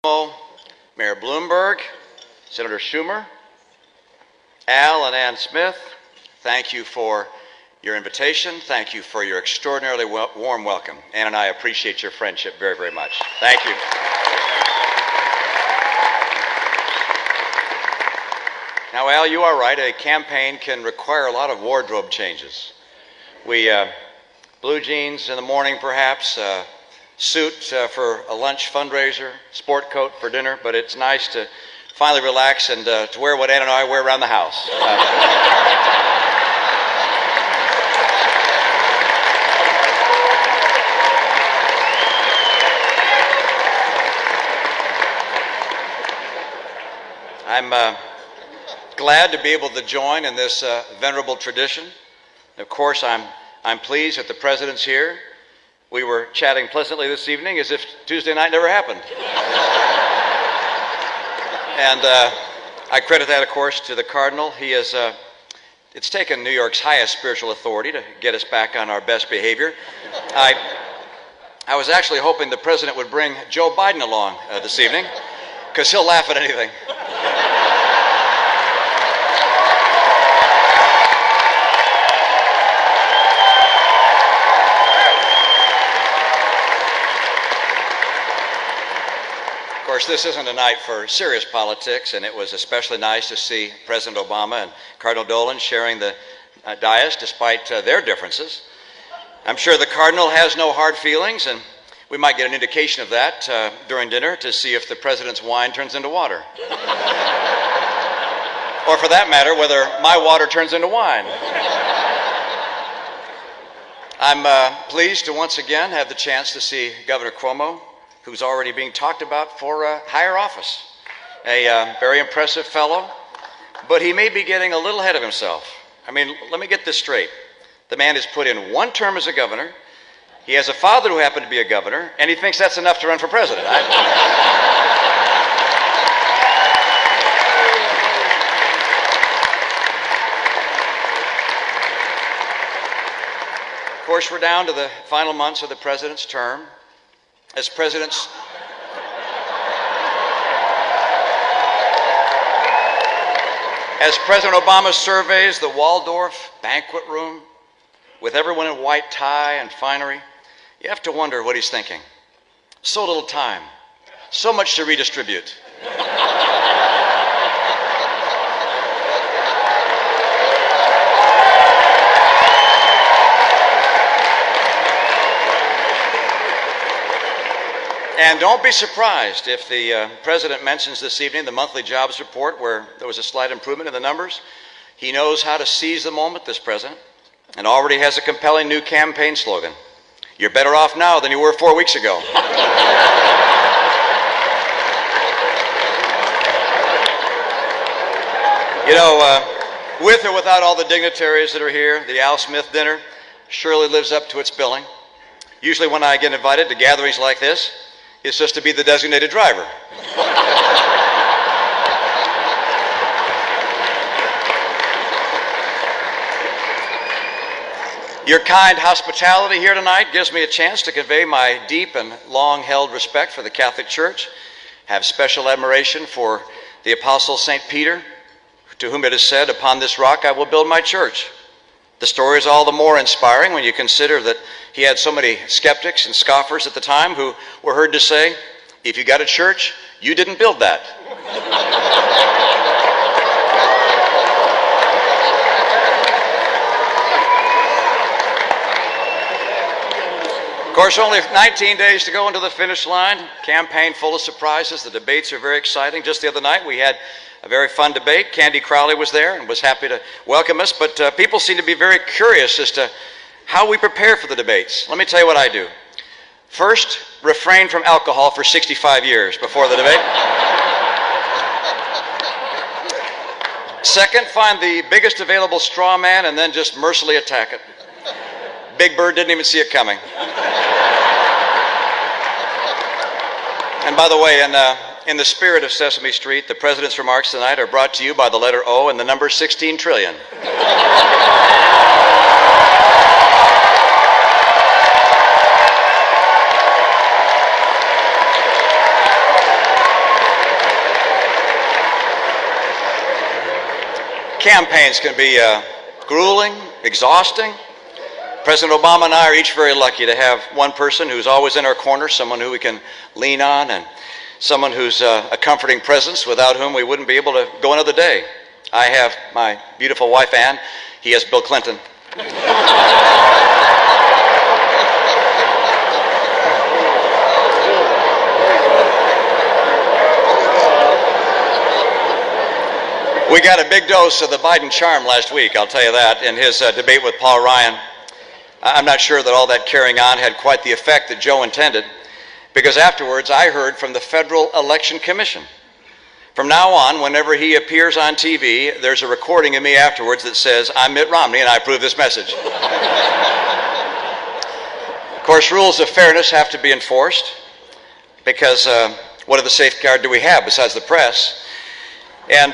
Mayor Bloomberg, Senator Schumer, Al and Ann Smith, thank you for your invitation. Thank you for your extraordinarily warm welcome. Ann and I appreciate your friendship very, very much. Thank you. Now, Al, you are right. A campaign can require a lot of wardrobe changes. Blue jeans in the morning, perhaps, suit for a lunch fundraiser, sport coat for dinner, but it's nice to finally relax and to wear what Ann and I wear around the house. I'm glad to be able to join in this venerable tradition. Of course, I'm pleased that the President's here. We were chatting pleasantly this evening as if Tuesday night never happened. And I credit that, of course, to the Cardinal. It's taken New York's highest spiritual authority to get us back on our best behavior. I was actually hoping the President would bring Joe Biden along this evening, because he'll laugh at anything. Of course, this isn't a night for serious politics, and it was especially nice to see President Obama and Cardinal Dolan sharing the dais despite their differences. I'm sure the Cardinal has no hard feelings, and we might get an indication of that during dinner to see if the President's wine turns into water. Or for that matter, whether my water turns into wine. I'm pleased to once again have the chance to see Governor Cuomo, who's already being talked about for higher office. A very impressive fellow, but he may be getting a little ahead of himself. I mean, let me get this straight. The man has put in one term as a governor, he has a father who happened to be a governor, and he thinks that's enough to run for president. Of course, we're down to the final months of the President's term. As President Obama surveys the Waldorf banquet room with everyone in white tie and finery, you have to wonder what he's thinking. So little time, so much to redistribute. And don't be surprised if the President mentions this evening the monthly jobs report where there was a slight improvement in the numbers. He knows how to seize the moment, this President, and already has a compelling new campaign slogan. You're better off now than you were 4 weeks ago. You know, with or without all the dignitaries that are here, the Al Smith dinner surely lives up to its billing. Usually when I get invited to gatherings like this, it's just to be the designated driver. Your kind hospitality here tonight gives me a chance to convey my deep and long-held respect for the Catholic Church, have special admiration for the Apostle St. Peter, to whom it is said, "Upon this rock I will build my church." The story is all the more inspiring when you consider that he had so many skeptics and scoffers at the time who were heard to say, "If you got a church, you didn't build that." Of course, only 19 days to go into the finish line. Campaign full of surprises. The debates are very exciting. Just the other night, we had a very fun debate. Candy Crowley was there and was happy to welcome us, but people seem to be very curious as to how we prepare for the debates. Let me tell you what I do. First, refrain from alcohol for 65 years before the debate. Second, find the biggest available straw man and then just mercilessly attack it. Big Bird didn't even see it coming. And by the way, in the spirit of Sesame Street, the President's remarks tonight are brought to you by the letter O and the number 16 trillion. Campaigns can be grueling, exhausting. President Obama and I are each very lucky to have one person who's always in our corner, someone who we can lean on, and someone who's a comforting presence without whom we wouldn't be able to go another day. I have my beautiful wife, Ann. He has Bill Clinton. We got a big dose of the Biden charm last week, I'll tell you that, in his debate with Paul Ryan. I'm not sure that all that carrying on had quite the effect that Joe intended, because afterwards I heard from the Federal Election Commission. From now on, whenever he appears on TV, there's a recording of me afterwards that says, "I'm Mitt Romney and I approve this message." Of course, rules of fairness have to be enforced, because what other safeguard do we have besides the press? And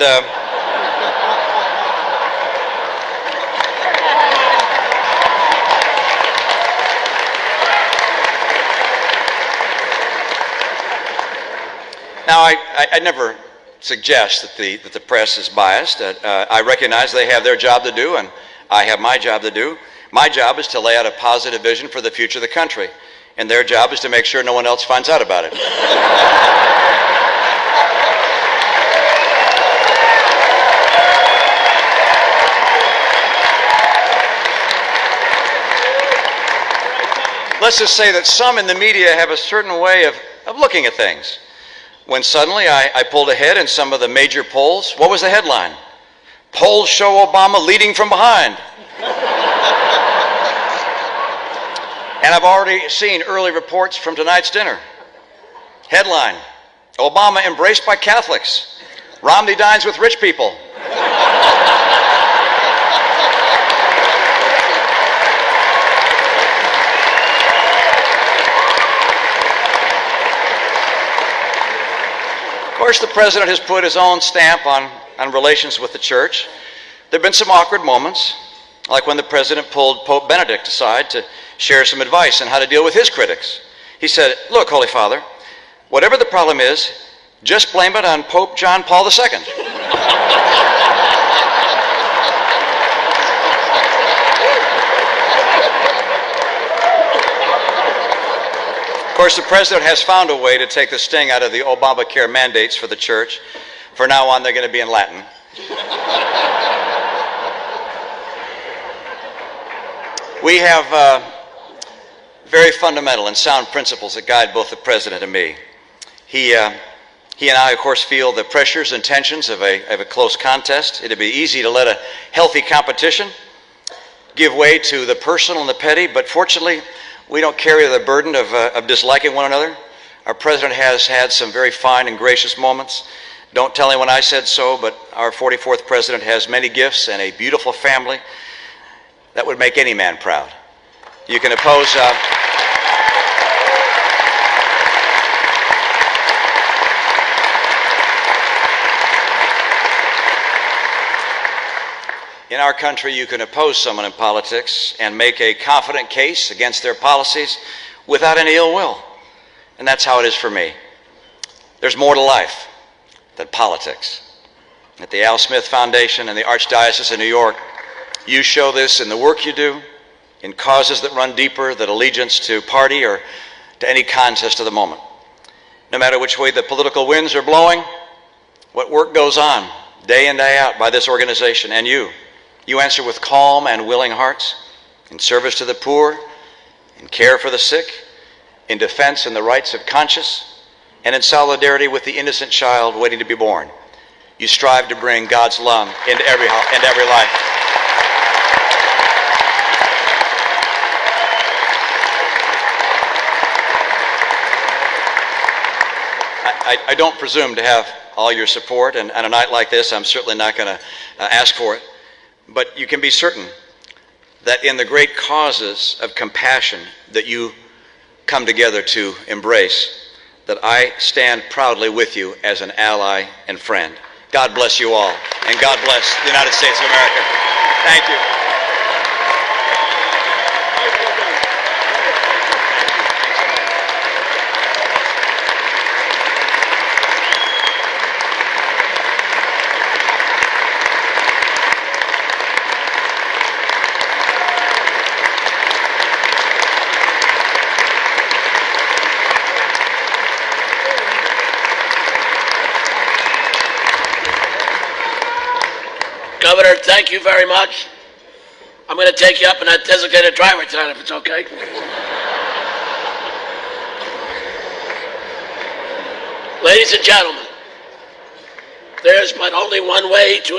now, I never suggest that the press is biased. I recognize they have their job to do, and I have my job to do. My job is to lay out a positive vision for the future of the country, and their job is to make sure no one else finds out about it. Let's just say that some in the media have a certain way of looking at things. When suddenly I pulled ahead in some of the major polls, what was the headline? "Polls show Obama leading from behind." And I've already seen early reports from tonight's dinner. Headline: "Obama embraced by Catholics. Romney dines with rich people." Of course, the president has put his own stamp on relations with the church. There have been some awkward moments, like when the president pulled Pope Benedict aside to share some advice on how to deal with his critics. He said, "Look, Holy Father, whatever the problem is, just blame it on Pope John Paul II." Of course, the president has found a way to take the sting out of the Obamacare mandates for the church. From now on, they're going to be in Latin. We have very fundamental and sound principles that guide both the president and me. He and I, of course, feel the pressures and tensions of a close contest. It'd be easy to let a healthy competition give way to the personal and the petty, but fortunately, we don't carry the burden of disliking one another. Our president has had some very fine and gracious moments. Don't tell anyone I said so, but our 44th president has many gifts and a beautiful family that would make any man proud. You can oppose... In our country, you can oppose someone in politics and make a confident case against their policies without any ill will. And that's how it is for me. There's more to life than politics. At the Al Smith Foundation and the Archdiocese of New York, you show this in the work you do, in causes that run deeper than allegiance to party or to any contest of the moment. No matter which way the political winds are blowing, what work goes on day in, day out by this organization and you. You answer with calm and willing hearts, in service to the poor, in care for the sick, in defense and the rights of conscience, and in solidarity with the innocent child waiting to be born. You strive to bring God's love into every life. I don't presume to have all your support, and on a night like this, I'm certainly not going to ask for it. But you can be certain that in the great causes of compassion that you come together to embrace, that I stand proudly with you as an ally and friend. God bless you all, and God bless the United States of America. Thank you. Governor, thank you very much. I'm going to take you up in that designated driver tonight, if it's okay. Ladies and gentlemen, there's but only one way to